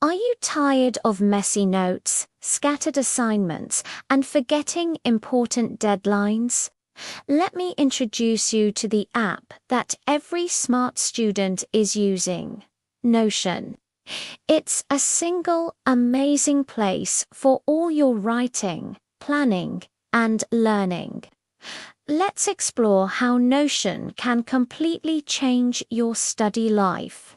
Are you tired of messy notes, scattered assignments, and forgetting important deadlines? Let me introduce you to the app that every smart student is using, Notion. It's a single, amazing place for all your writing, planning, and learning. Let's explore how Notion can completely change your study life.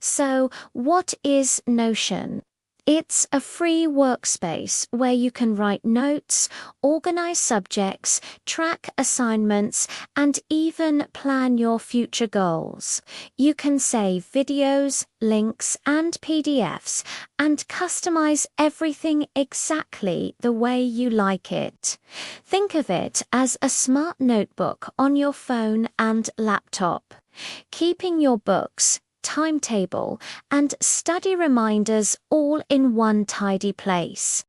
So, what is Notion? It's a free workspace where you can write notes, organize subjects, track assignments, and even plan your future goals. You can save videos, links, and PDFs, and customize everything exactly the way you like it. Think of it as a smart notebook on your phone and laptop, keeping your books, timetable, and study reminders all in one tidy place.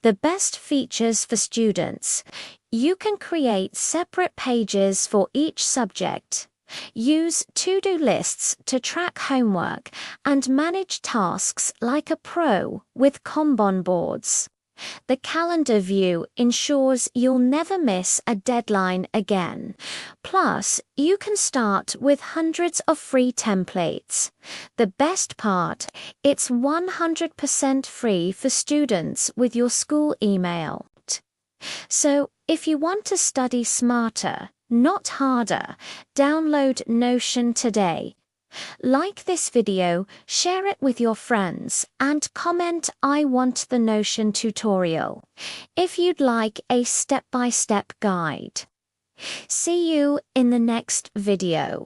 The best features for students: you can create separate pages for each subject, use to-do lists to track homework, and manage tasks like a pro with Kanban boards. The calendar view ensures you'll never miss a deadline again. Plus, you can start with hundreds of free templates. The best part, it's 100% free for students with your school email. So, if you want to study smarter, not harder, download Notion today. Like this video, share it with your friends, and comment "I want the Notion tutorial" if you'd like a step-by-step guide. See you in the next video.